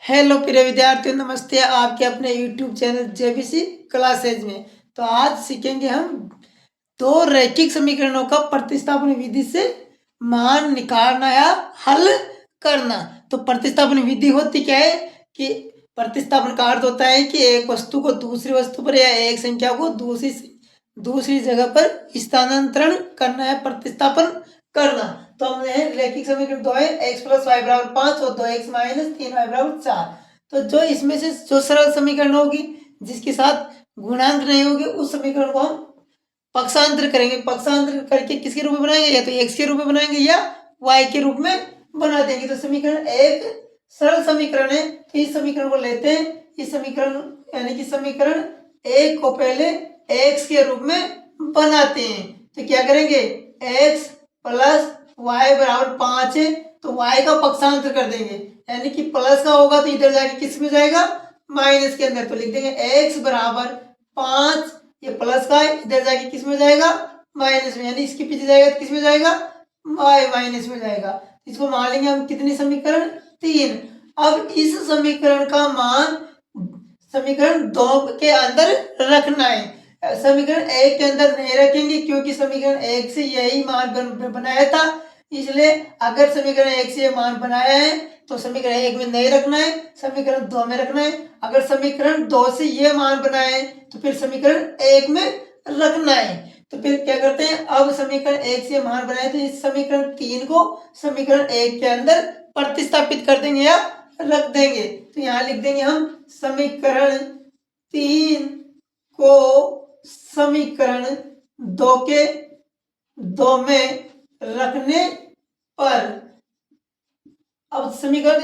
Hello प्रिय विद्यार्थियों, नमस्ते आपके अपने यूट्यूब चैनल जेबीसी क्लासेज में। तो आज सीखेंगे हम दो रैखिक समीकरणों का प्रतिस्थापन विधि से मान निकालना या हल करना। तो प्रतिस्थापन विधि होती क्या है कि प्रतिस्थापन का अर्थ होता है कि एक वस्तु को दूसरी वस्तु पर या एक संख्या को दूसरी जगह पर स्थानांतरण करना है, प्रतिस्थापन करना। तो हमने रैखिक समीकरण दो है, x प्लस वाई बराबर 5 और 2x माइनस 3y बराबर 4। तो जो इसमें से जो सरल समीकरण होगी जिसके साथ गुणांक नहीं होगी उस समीकरण को हम पक्षांतर करेंगे। पक्षांतर करके किसके रूप में बनाएंगे, या तो x के रूप में बनाएंगे या y के रूप में बना देंगे। तो समीकरण एक सरल समीकरण है, तो इस समीकरण को लेते हैं। इस समीकरण यानी कि समीकरण एक को पहले x के रूप में बनाते हैं। तो क्या करेंगे, x प्लस वाई बराबर 5 है, तो y का पक्षांतर कर देंगे, यानी कि प्लस का होगा तो इधर जाके किस में जाएगा, माइनस के अंदर। तो लिख देंगे x बराबर 5, ये प्लस का है, इधर जाके किस में जाएगा, माइनस में, यानी इसके पीछे जाएगा तो किस में जाएगा, y माइनस में जाएगा। इसको मान लेंगे हम कितनी समीकरण 3। अब इस समीकरण का मान समीकरण 2 के अंदर रखना है, समीकरण एक के अंदर नहीं रखेंगे क्योंकि समीकरण एक से यही मान बनाया था। इसलिए अगर समीकरण एक से ये मान बनाया है तो समीकरण एक में नहीं रखना है, समीकरण 2 में रखना है। अगर समीकरण 2 से ये मान बनाए है तो फिर समीकरण एक में रखना है। तो फिर क्या करते हैं, अब समीकरण एक से मान बनाए तो इस समीकरण 3 को समीकरण एक के अंदर प्रतिस्थापित कर देंगे या रख देंगे। तो यहाँ लिख देंगे हम समीकरण 3 को समीकरण 2 के 2 में रखने पर, अब समीकरण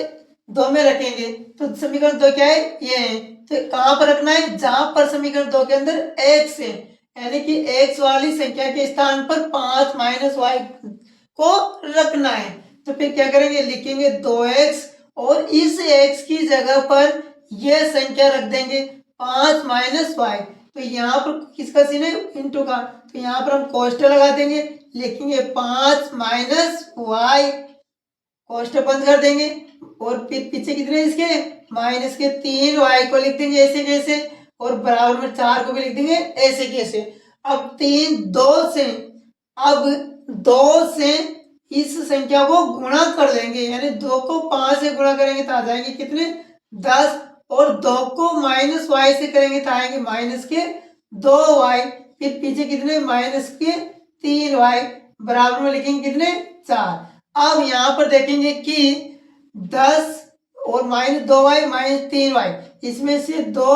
2 में रखेंगे तो समीकरण 2 क्या है, ये है। तो कहां पर रखना है, जहां पर समीकरण 2 के अंदर x है, यानी कि x वाली संख्या के स्थान पर 5 माइनस वाई को रखना है। तो फिर क्या करेंगे, लिखेंगे 2x और इस x की जगह पर यह संख्या रख देंगे 5 माइनस वाई। तो यहाँ पर किसका सीन है, इंटू का, तो यहाँ पर हम कोष्ठक लगा देंगे, लिखेंगे 5 माइनस वाई, कोष्ठक बंद कर देंगे और फिर पीछे कितने इसके माइनस के 3y को लिख देंगे ऐसे कैसे, और बराबर में 4 को भी लिख देंगे ऐसे कैसे। अब 2 से इस संख्या को गुणा कर देंगे, यानी 2 को 5 से गुणा करेंगे तो आ जाएंगे कितने, 10, और 2 को माइनस वाई से करेंगे तो आएंगे माइनस के 2y, फिर पीछे कितने माइनस के 3y, बराबर में लिखेंगे कितने 4। अब यहाँ पर देखेंगे कि 10 और माइनस 2y माइनस 3y, इसमें से 2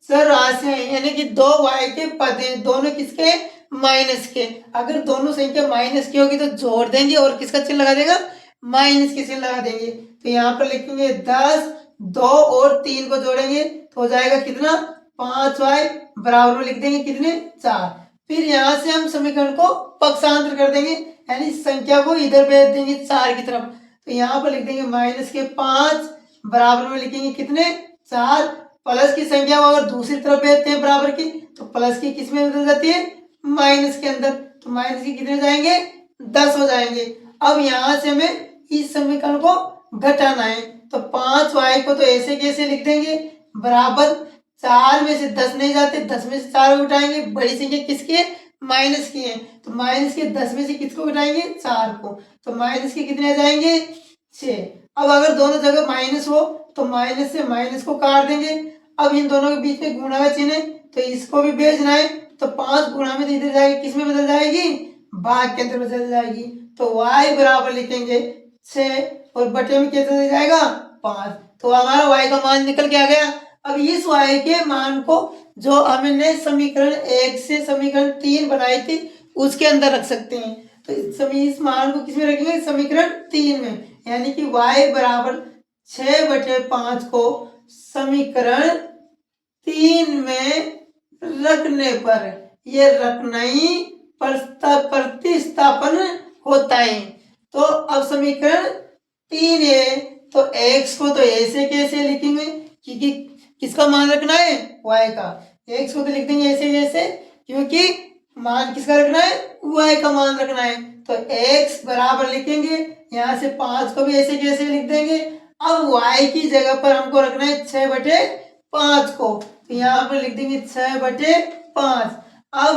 चर राशियां हैं, यानी कि 2y के पद हैं, दोनों किसके, माइनस के। अगर दोनों संख्या माइनस की होगी तो जोड़ देंगे और किसका चिन्ह लगा देगा, माइनस के चिन्ह लगा देंगे। तो यहाँ पर लिखेंगे 10, 2 और 3 को जोड़ेंगे तो हो जाएगा कितना, 5y, बराबर में लिख देंगे कितने 4। फिर यहाँ से हम समीकरण को पक्षांतर कर देंगे, यानी संख्या को इधर भेज देंगे 4 की तरफ। तो यहाँ पर लिख देंगे माइनस के 5, बराबर में लिखेंगे कितने 4, प्लस की संख्या को अगर दूसरी तरफ भेजते हैं बराबर की तो प्लस की किस में बदल जाती है, माइनस के अंदर। तो माइनस के कितने जाएंगे, 10 हो जाएंगे। अब यहाँ से हमें इस समीकरण को घटाना है, तो 5y को तो ऐसे कैसे लिख देंगे, बराबर 4 में से 10 नहीं जाते, 10 में से 4 उठाएंगे, बड़ी संख्या किसकी है, माइनस की है, तो माइनस के 10 में से किसको उठाएंगे, 4 को, तो माइनस के कितने आ जाएंगे 6। अब अगर दोनों जगह माइनस हो तो माइनस से माइनस को काट देंगे। अब इन दोनों के बीच में गुणा का चिन्ह है तो इसको भी भेजना है, तो 5 गुणा में तो इधर जाएगी, किस में बदल जाएगी, भाग के अंदर बदल जाएगी। तो y बराबर लिखेंगे 6 और बटे में क्या चला जाएगा 5, तो हमारा y का मान निकल के आ गया। अब इस y के मान को जो हमने समीकरण 1 से समीकरण 3 बनाई थी उसके अंदर रख सकते हैं। तो इस मान को किसमें रखेंगे, समीकरण 3 में, यानी कि y बराबर 6/5 को समीकरण 3 में रखने पर ये रखना ही प्रतिस्थापन होता है। तो अब समीकरण 3 है तो x को तो ऐसे कैसे लिखेंगे, क्योंकि किसका मान रखना है, y का, x को तो लिख देंगे ऐसे जैसे, क्योंकि मान किसका रखना है, y का मान रखना है। तो x बराबर लिखेंगे, यहाँ से 5 को भी ऐसे कैसे लिख देंगे, अब y की जगह पर हमको रखना है 6/5 को, तो यहाँ पर लिख देंगे 6/5। अब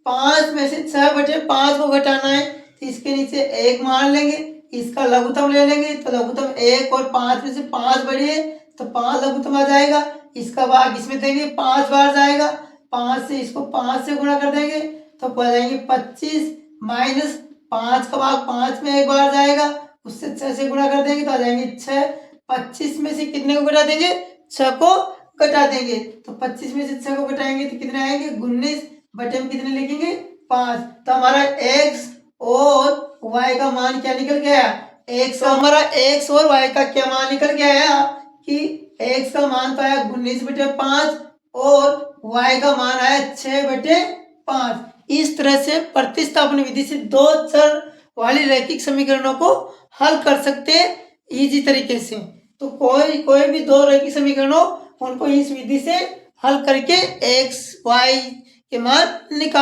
5 में से 6/5 को घटाना है, तो इसके नीचे 1 मान लेंगे, इसका लघुत्तम ले लेंगे, तो लघुत्तम 1 और 5 में से 5 बढ़िए तो 5 लघुत्तम आ जाएगा। इसका भाग इसमें देंगे, 5 बार जाएगा, 5 से इसको 5 से गुणा कर देंगे तो पड़ जाएंगे 25 माइनस 5 का भाग 5 में 1 बार जाएगा, उससे 6 से गुणा कर देंगे तो आ जाएंगे 6। 25 में से कितने को घटा देंगे, 6 को घटा देंगे, तो 25 में से 6 को घटाएंगे तो कितने आएंगे 19, बटे में कितने लिखेंगे 5। तो हमारा x और y का मान क्या निकल गया, x का हमारा x और y का क्या मान निकल गया है कि x का मान तो आया 19/5 और y का मान आया 6/5। इस तरह से प्रतिस्थापन विधि से दो चर वाली रैखिक समीकरणों को हल कर सकते हैं इजी तरीके से। तो कोई भी दो रैखिक समीकरणों उनको इस विधि से हल करके x y के मान निकाल